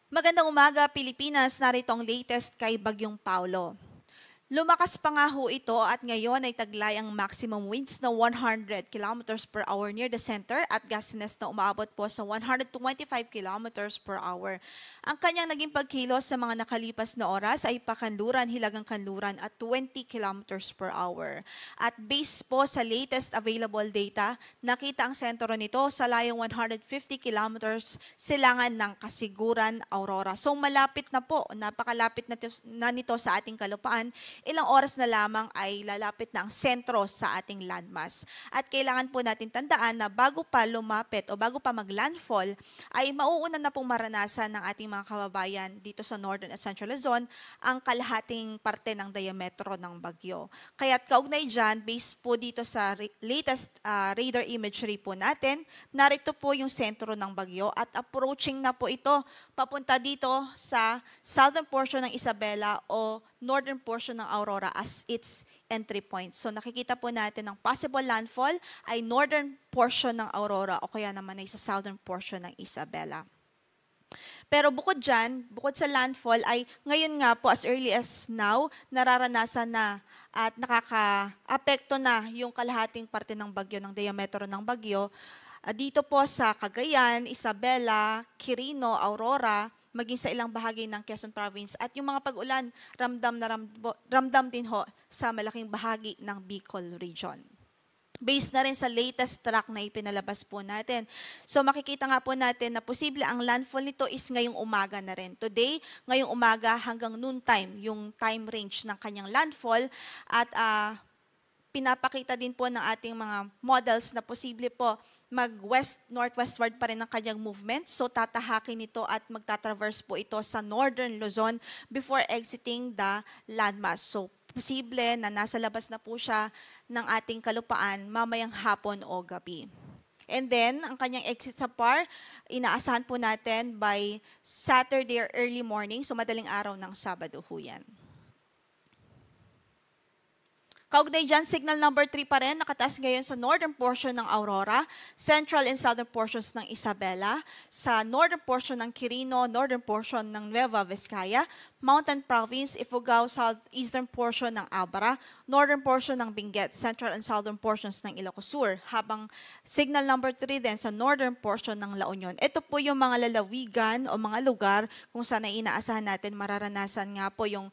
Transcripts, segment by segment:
Magandang umaga, Pilipinas. Narito ang latest kay Bagyong Paulo. Lumakas pa nga ho ito at ngayon ay taglay ang maximum winds na 100 kilometers per hour near the center at gustiness na umaabot po sa 125 kilometers per hour. Ang kanyang naging pagkilos sa mga nakalipas na oras ay pakanluran, hilagang kanluran at 20 kilometers per hour. At based po sa latest available data, nakita ang sentro nito sa layong 150 kilometers silangan ng Kasiguran, Aurora. So malapit na po, napakalapit na nito sa ating kalupaan. Ilang oras na lamang ay lalapit na ang sentro sa ating landmass. At kailangan po natin tandaan na bago pa lumapit o bago pa maglandfall, ay mauuna na pong maranasan ng ating mga kababayan dito sa Northern at Central Luzon ang kalahating parte ng diametro ng bagyo. Kaya't kaugnay dyan, based po dito sa latest radar imagery po natin, narito po yung sentro ng bagyo at approaching na po ito papunta dito sa southern portion ng Isabela o northern portion ng Aurora as its entry point. So nakikita po natin ang possible landfall ay northern portion ng Aurora o kaya naman ay sa southern portion ng Isabela. Pero bukod dyan, bukod sa landfall ay ngayon nga po as early as now, nararanasan na at nakaka-apekto na yung kalahating parte ng bagyo, ng diametro ng bagyo. Dito po sa Cagayan, Isabela, Quirino, Aurora, maging sa ilang bahagi ng Quezon Province at yung mga pag-ulan ramdam din ho sa malaking bahagi ng Bicol Region. Based na rin sa latest track na ipinalabas po natin. So makikita nga po natin na posible ang landfall nito is ngayong umaga na rin. Today, ngayong umaga hanggang noontime, yung time range ng kanyang landfall at pinapakita din po ng ating mga models na posible po mag-west-northwestward pa rin ang kanyang movement. So tatahakin ito at magtatraverse po ito sa northern Luzon before exiting the landmass. So posible na nasa labas na po siya ng ating kalupaan mamayang hapon o gabi. And then, ang kanyang exit sa PAR, inaasahan po natin by Saturday or early morning, so madaling araw ng Sabado ho yan. Kaugnay dyan, signal number 3 pa rin, nakataas ngayon sa northern portion ng Aurora, central and southern portions ng Isabela, sa northern portion ng Quirino, northern portion ng Nueva Vizcaya, Mountain Province, Ifugao, southeastern portion ng Abra, northern portion ng Benguet, central and southern portions ng Ilocos Sur, habang signal number 3 din sa northern portion ng La Union. Ito po yung mga lalawigan o mga lugar kung saan ay inaasahan natin mararanasan nga po yung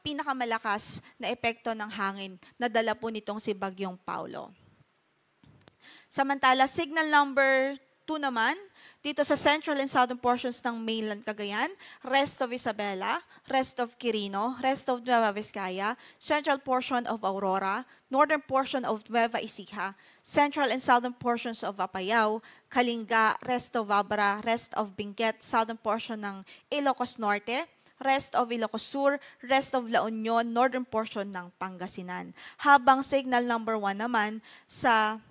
pinakamalakas na epekto ng hangin na dala po nitong si Bagyong Paulo. Samantala, signal number 2 naman, dito sa central and southern portions ng mainland Cagayan, rest of Isabela, rest of Quirino, rest of Nueva Vizcaya, central portion of Aurora, northern portion of Nueva Ecija, central and southern portions of Apayao, Kalinga, rest of Abra, rest of Benguet, southern portion ng Ilocos Norte, rest of Ilocos Sur, rest of La Union, northern portion ng Pangasinan. Habang signal number 1 naman sa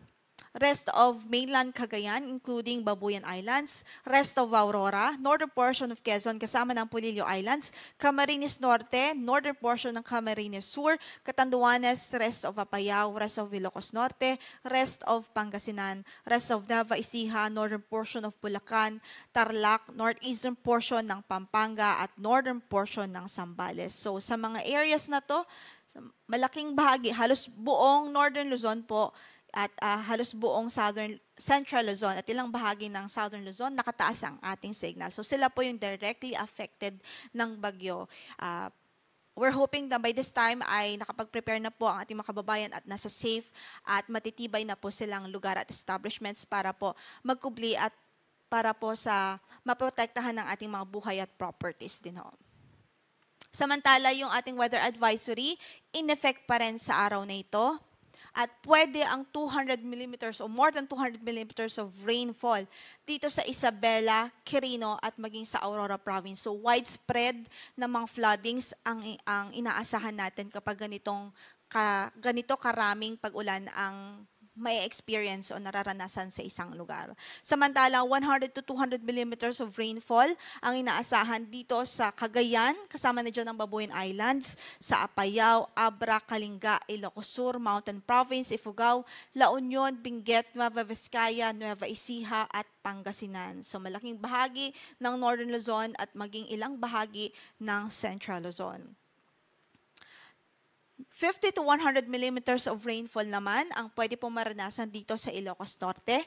rest of mainland Cagayan, including Babuyan Islands, rest of Aurora, northern portion of Quezon kasama ng Polillo Islands, Camarines Norte, northern portion ng Camarines Sur, Catanduanes, rest of Apayao, rest of Ilocos Norte, rest of Pangasinan, rest of Nueva Ecija, northern portion of Bulacan, Tarlac, northeastern portion ng Pampanga at northern portion ng Zambales. So sa mga areas na to, malaking bahagi, halos buong northern Luzon po, at halos buong Central Luzon at ilang bahagi ng Southern Luzon, nakataas ang ating signal. So sila po yung directly affected ng bagyo. We're hoping na by this time ay nakapag-prepare na po ang ating mga kababayan at nasa safe at matitibay na po silang lugar at establishments para po magkubli at para po sa maprotektahan ng ating mga buhay at properties din ho. Samantala, yung ating weather advisory, in effect pa rin sa araw na ito. At pwede ang 200 millimeters o more than 200 millimeters of rainfall dito sa Isabela, Quirino at maging sa Aurora Province. So widespread na mga floodings ang inaasahan natin kapag ganito karaming pag-ulan ang may experience o nararanasan sa isang lugar. Samantala, 100 to 200 millimeters of rainfall ang inaasahan dito sa Cagayan, kasama na dyan ang Babuyan Islands, sa Apayao, Abra, Kalinga, Ilocos Sur, Mountain Province, Ifugao, La Union, Benguet, Nueva Vizcaya, Nueva Ecija at Pangasinan. So malaking bahagi ng Northern Luzon at maging ilang bahagi ng Central Luzon. 50 to 100 millimeters of rainfall naman ang pwede pong maranasan dito sa Ilocos Norte.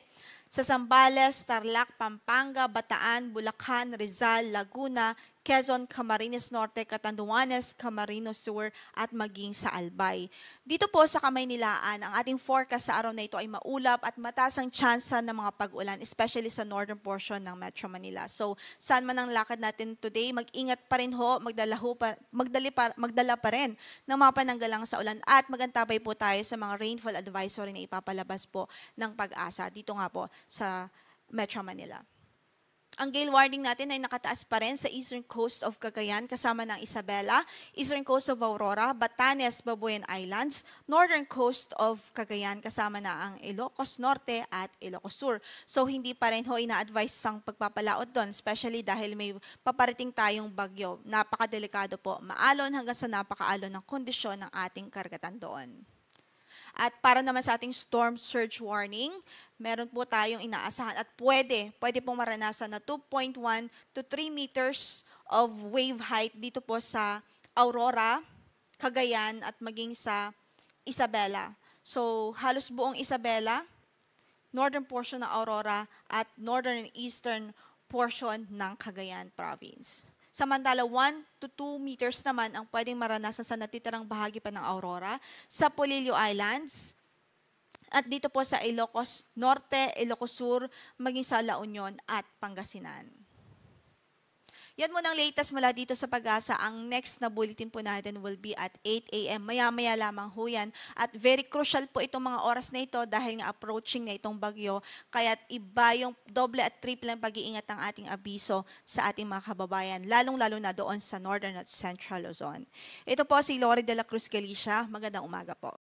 Sa Zambales, Tarlac, Pampanga, Bataan, Bulacan, Rizal, Laguna, Quezon, Camarines Norte, Catanduanes, Camarines Sur at maging sa Albay. Dito po sa Kamaynilaan, ang ating forecast sa araw na ito ay maulap at mataas ang tsansa ng mga pag-ulan, especially sa northern portion ng Metro Manila. So, saan man ang lakad natin today, mag-ingat pa rin ho, magdala pa rin ng mga pananggalang sa ulan at magantabay po tayo sa mga rainfall advisory na ipapalabas po ng Pag-asa dito nga po sa Metro Manila. Ang gale warning natin ay nakataas pa rin sa eastern coast of Cagayan kasama ng Isabela, eastern coast of Aurora, Batanes, Babuyan Islands, northern coast of Cagayan kasama na ang Ilocos Norte at Ilocos Sur. So hindi pa rin ho ina-advise ang pagpapalaot doon, especially dahil may paparating tayong bagyo. Napakadelikado po, maalon hanggang sa napakaalon ng kondisyon ng ating karagatan doon. At para naman sa ating storm surge warning, meron po tayong inaasahan at pwede pong maranasan na 2.1 to 3 meters of wave height dito po sa Aurora, Cagayan at maging sa Isabela. So halos buong Isabela, northern portion ng Aurora at northern and eastern portion ng Cagayan province. Samantala, 1 to 2 meters naman ang pwedeng maranasan sa natitirang bahagi pa ng Aurora, sa Polillo Islands, at dito po sa Ilocos Norte, Ilocos Sur, maging sa La Union at Pangasinan. Yan muna ang latest mula dito sa Pag-asa. Ang next na bulletin po natin will be at 8 a.m. Maya-maya lamang ho yan. At very crucial po itong mga oras na ito dahil nga approaching na itong bagyo. Kaya iba yung doble at triple ang pag-iingat ng ating abiso sa ating mga kababayan, lalong-lalo na doon sa Northern at Central Luzon. Ito po si Lori de la Cruz Galicia. Magandang umaga po.